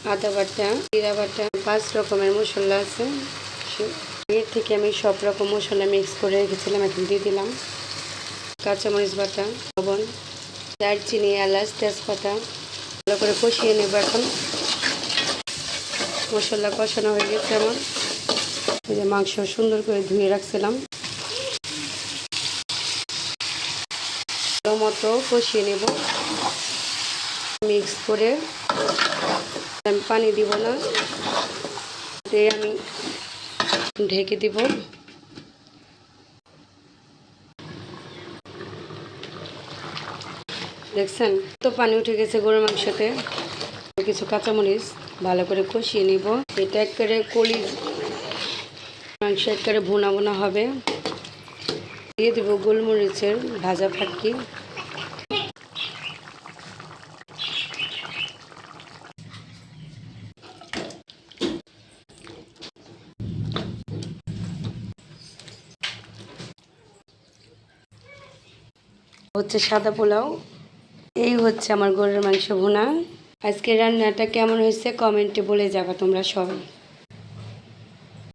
আদা বাটা, জিরা বাটা, 5 রকমের মশলা আছে। এর থেকে আমি সব রকম মশলা মিক্স করে রেখেছিলাম, এখন দিয়ে দিলাম। কাঁচামরিচ বাটা, লবণ, দারচিনি, এলাচ, তেজপাতা ভালো করে কষিয়ে নেব। এখন মশলা কষানো হয়ে গেছে আমার। এই যে মাংস সুন্দর করে ধুয়ে রাখছিলাম, মতো কষিয়ে নেব। মিক্স করে আমি পানি দিব না, দিয়ে আমি ঢেকে দিব। দেখছেন তো পানি উঠে গেছে গরুর মাংসতে। কিছু কাঁচামরিচ ভালো করে কষিয়ে নিব। এটা একবারে মাংস একবারে ভুনা ভুনা হবে। দিয়ে দেব গোলমরিচের ভাজা ফাঁকি। হচ্ছে সাদা পোলাও। এই হচ্ছে আমার গরুর মাংস ভুনা। আজকে রান্নাটা কেমন হয়েছে কমেন্টে বলে যাবা তোমরা সবাই।